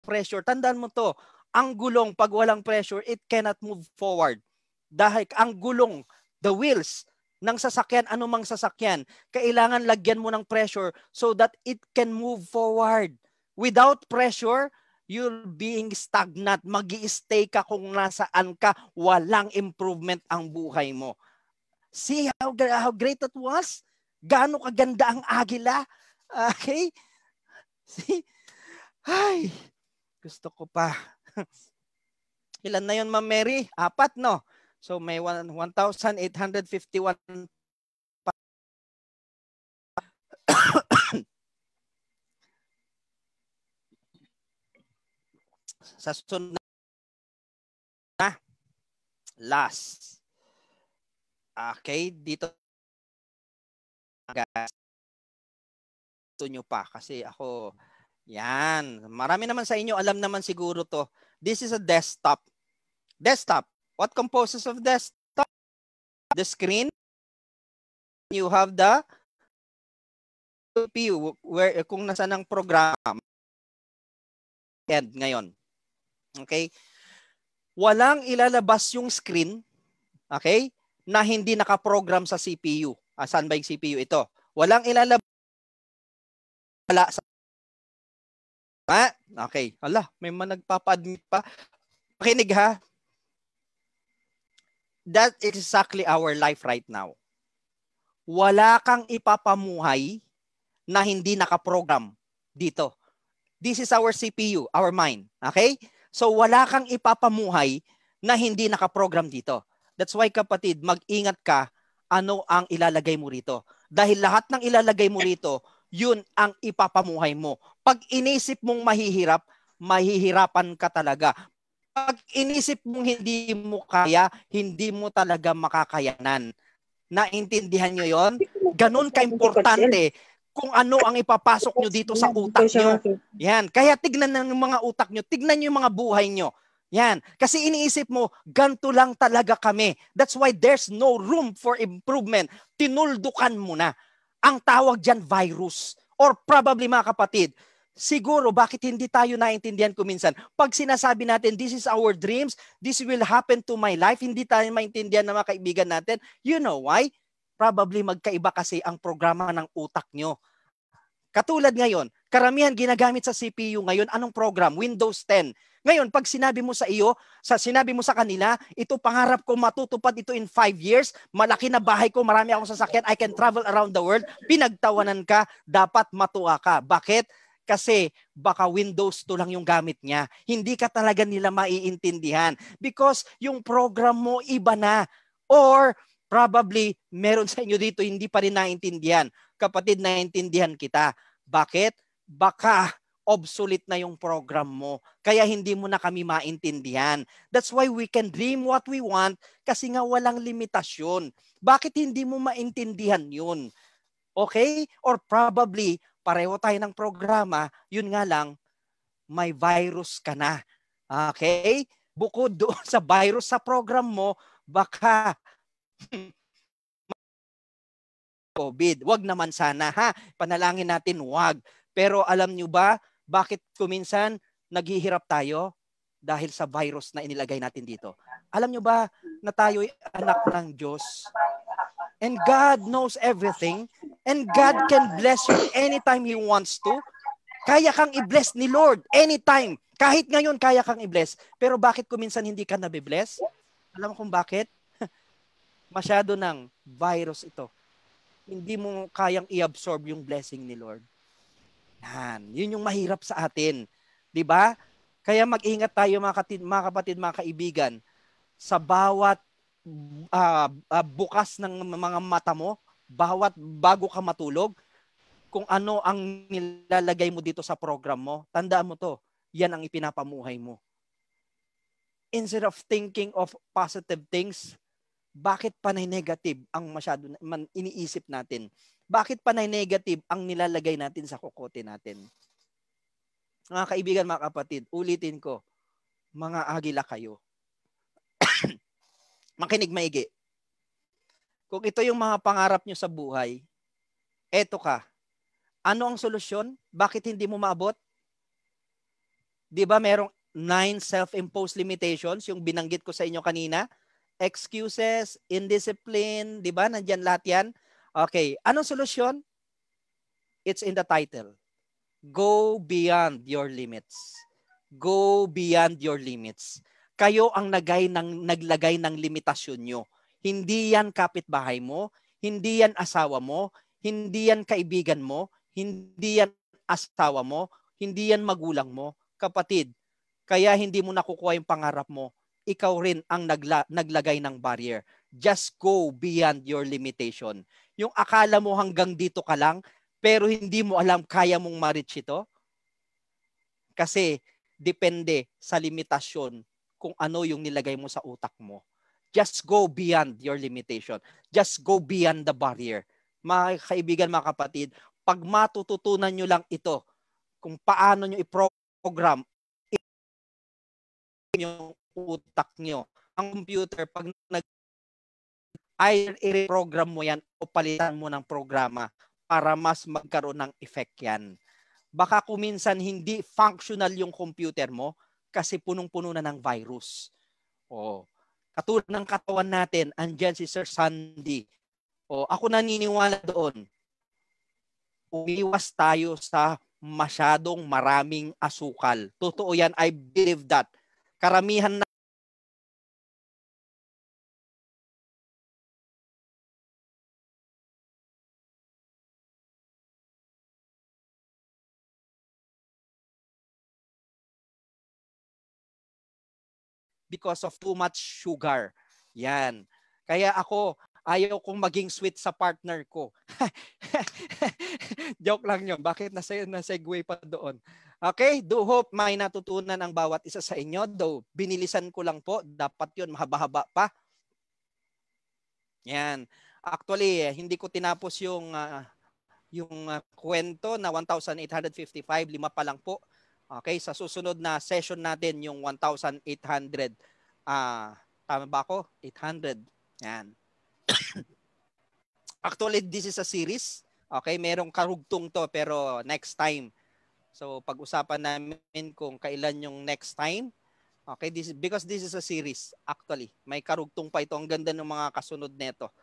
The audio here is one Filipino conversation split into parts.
pressure, tandaan mo to, ang gulong pag walang pressure, it cannot move forward. Dahil ang gulong, the wheels ng sasakyan, anumang sasakyan, kailangan lagyan mo ng pressure so that it can move forward. Without pressure, you're being stagnant. Mag-i-stay ka kung nasaan ka. Walang improvement ang buhay mo. See how great that was? Gaano kaganda ang agila? Okay? See? Ay, gusto ko pa. Ilan na yun, Ma'am Mary? 4, no? So may 1,851 sa sunod na last. Okay, dito nyo pa kasi ako yan. Marami naman sa inyo alam naman siguro to. This is a desktop. Desktop. What composes of desktop? The screen. You have the CPU where kung nasa ng program end ngayon. Okay? Walang ilalabas yung screen, okay, na hindi nakaprogram sa CPU. Saan ba yung CPU? Ito. Walang ilalabas sa okay. Hala, may nagpapa-admit pa. Pakinig ha. That is exactly our life right now. Wala kang ipapamuhay na hindi nakaprogram dito. This is our CPU, our mind. Okay? So wala kang ipapamuhay na hindi nakaprogram dito. That's why kapatid, mag-ingat ka ano ang ilalagay mo rito. Dahil lahat ng ilalagay mo rito, yun ang ipapamuhay mo. Pag inisip mong mahihirap, mahihirapan ka talaga. Pag inisip mong hindi mo kaya, hindi mo talaga makakayanan. Naintindihan nyo yon? Ganon ka-importante kung ano ang ipapasok nyo dito sa utak nyo. Yan. Kaya tignan ng mga utak nyo, tignan nyo yung mga buhay nyo. Yan. Kasi iniisip mo, ganito lang talaga kami. That's why there's no room for improvement. Tinuldukan mo na. Ang tawag dyan, virus. Or probably mga kapatid, siguro bakit hindi tayo naintindihan ko minsan? Pag sinasabi natin, this is our dreams, this will happen to my life, hindi tayo maintindihan ng mga kaibigan natin. You know why? Probably magkaiba kasi ang programa ng utak nyo. Katulad ngayon, karamihan ginagamit sa CPU ngayon, anong program? Windows 10. Ngayon, pag sinabi mo sa iyo, sinabi mo sa kanila, ito pangarap ko matutupad ito in 5 years, malaki na bahay ko, marami akong sasakyan, I can travel around the world, pinagtawanan ka, dapat matuwa ka. Bakit? Kasi baka Windows 2 lang yung gamit niya. Hindi ka talaga nila maiintindihan because yung program mo iba na. Or probably meron sa inyo dito hindi pa rin naintindihan. Kapatid, naintindihan kita. Bakit? Baka obsolete na yung program mo. Kaya hindi mo na kami maintindihan. That's why we can dream what we want kasi nga walang limitasyon. Bakit hindi mo maintindihan yun? Okay? Or probably, pareho tayo ng programa, yun nga lang, may virus ka na. Okay? Bukod doon sa virus sa program mo, baka COVID. Wag naman sana ha. Panalangin natin wag. Pero alam nyo ba, bakit kuminsan naghihirap tayo? Dahil sa virus na inilagay natin dito. Alam nyo ba na tayo'y anak ng Diyos? And God knows everything. And God can bless you anytime He wants to. Kaya kang i-bless ni Lord anytime. Kahit ngayon, kaya kang i-bless. Pero bakit kuminsan hindi ka nabibless? Alam mo kung bakit? Masyado ng virus ito. Hindi mo kayang i-absorb yung blessing ni Lord. Yan. Yun yung mahirap sa atin. 'Di ba? Kaya mag-ingat tayo mga kapatid, mga kaibigan. Sa bawat bukas ng mga mata mo, bawat bago ka matulog, kung ano ang nilalagay mo dito sa program mo, tandaan mo to, yan ang ipinapamuhay mo. Instead of thinking of positive things, bakit panay negative ang masyado iniisip natin? Bakit panay negative ang nilalagay natin sa kokote natin? Mga kaibigan, mga kapatid, ulitin ko, mga agila kayo. Makinig maigi. Kung ito yung mga pangarap nyo sa buhay, eto ka. Ano ang solusyon? Bakit hindi mo maabot? Di ba merong 9 self-imposed limitations, yung binanggit ko sa inyo kanina? Excuses, indiscipline, di ba? Nandyan lahat yan. Okay, anong solusyon? It's in the title. Go beyond your limits. Go beyond your limits. Kayo ang naglagay ng limitasyon nyo. Hindi yan kapitbahay mo, hindi yan asawa mo, hindi yan kaibigan mo, hindi yan asawa mo, hindi yan magulang mo. Kapatid, kaya hindi mo nakukuha yung pangarap mo. Ikaw rin ang naglagay ng barrier. Just go beyond your limitation. Yung akala mo hanggang dito ka lang, pero hindi mo alam kaya mong ma-reach ito. Kasi depende sa limitasyon kung ano yung nilagay mo sa utak mo. Just go beyond your limitation. Just go beyond the barrier. Mga kaibigan, mga kapatid, pag matututunan nyo lang ito, kung paano nyo i-program yung utak nyo. Ang computer, pag i-program mo yan o palitan mo ng programa para mas magkaroon ng effect yan. Baka kuminsan hindi functional yung computer mo kasi punong-puno na ng virus. Katulad ng katawan natin, andyan si Sir Sandy. Ako naniniwala doon. Umiwas tayo sa masyadong maraming asukal. Totoo yan, I believe that. Karamihan na because of too much sugar. Yan. Kaya ako, ayaw kong maging sweet sa partner ko. Joke lang yun. Bakit na-segue pa doon? Okay, do hope may natutunan ang bawat isa sa inyo. Though, binilisan ko lang po. Dapat yun, mahaba-haba pa. Yan. Actually, hindi ko tinapos yung kwento na 1,855. 5 pa lang po. Okay, sa susunod na session natin yung 1,800. Tama ba ako? 800. Yan. Actually, this is a series. Okay, merong karugtong to pero next time. So, pag-usapan namin kung kailan yung next time. Okay, because this is a series. Actually, may karugtong pa ito. Ang ganda ng mga kasunod nito.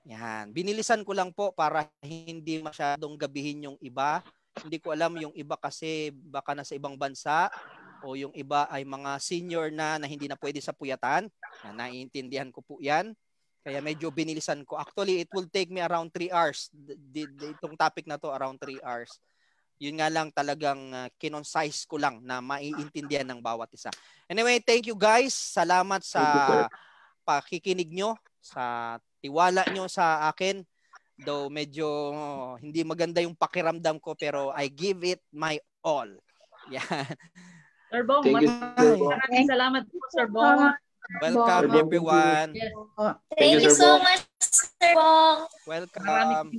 Yan. Binilisan ko lang po para hindi masyadong gabihin yung iba. Hindi ko alam yung iba kasi baka nasa ibang bansa o yung iba ay mga senior na hindi na pwede sa puyatan. Naiintindihan ko po yan. Kaya medyo binilisan ko. Actually, it will take me around 3 hours. Itong topic na to around 3 hours. Yun nga lang talagang kinonsize ko lang na maiintindihan ng bawat isa. Anyway, thank you guys. Salamat sa pakikinig nyo, sa tiwala nyo sa akin. Though medyo hindi maganda yung pakiramdam ko pero I give it my all. Yan. Sir Bong, maraming salamat po, Sir Bong. Welcome everyone. Yes. Thank you so much, Sir Bong. Welcome.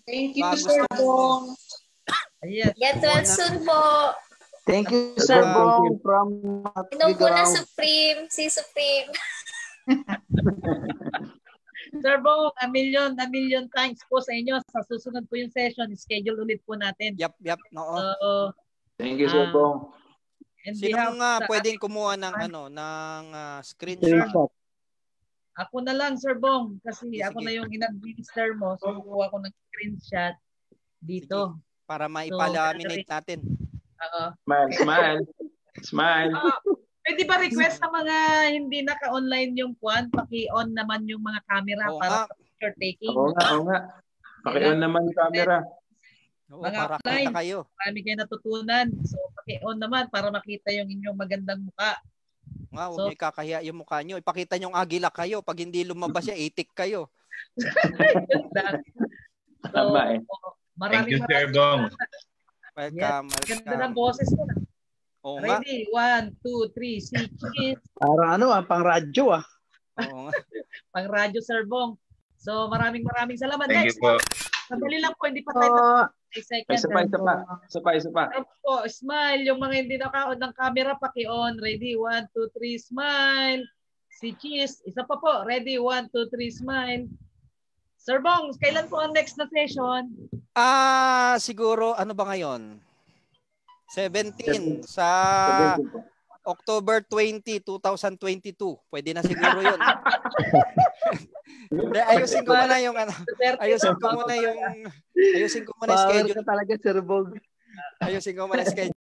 Thank you, Sir Bong. Get well soon po. Thank you, Sir Bong. From Inom po na Supreme, si Supreme. Sir Bong, a million thanks po sa inyo. Sa susunod po yung session, schedule ulit po natin. Yep. Oo. So, thank you, Sir Bong. Sino nga pwedeng kumuha ng screenshot? Ako na lang, Sir Bong, kasi Sige. ako na yung in-administer mo. So, kuha ko ng screenshot dito. Sige. Para maipalaminate natin. Smile. Pwede ba request sa mga hindi naka-online yung kwan? Paki-on naman yung mga camera para sa picture taking. Oo nga. Paki-on naman yung camera. Oo, para kita kayo. Marami kayo natutunan. So, paki-on naman para makita yung inyong magandang mukha. Huwag nyo ikakahiya yung mukha nyo. Ipakita nyo agila kayo. Pag hindi lumabas siya, itik kayo. Tama eh. Thank you, Sir Bong. Welcome. Ganda ng boses ko na. Oo nga. Ready? 1, 2, 3, see, cheese. Para pang radyo Oo nga. Pang radyo, Sir Bong. So, maraming salamat. Thank you po. Madali lang po, hindi pa tayo. Isa pa. Po, smile. Yung mga hindi naka-on ng camera, paki-on. Ready? 1, 2, 3, smile. Si Cheese. Isa pa po. Ready? 1, 2, 3, smile. Sir Bong, kailan po ang next na session? Siguro, ano ba ngayon? 17 sa October 20, 2022. Pwede na siguro 'yun. Ayusin ko muna yung ayusin ko muna yung schedule. Talaga, Sir Bong. Ayusin ko muna yung schedule.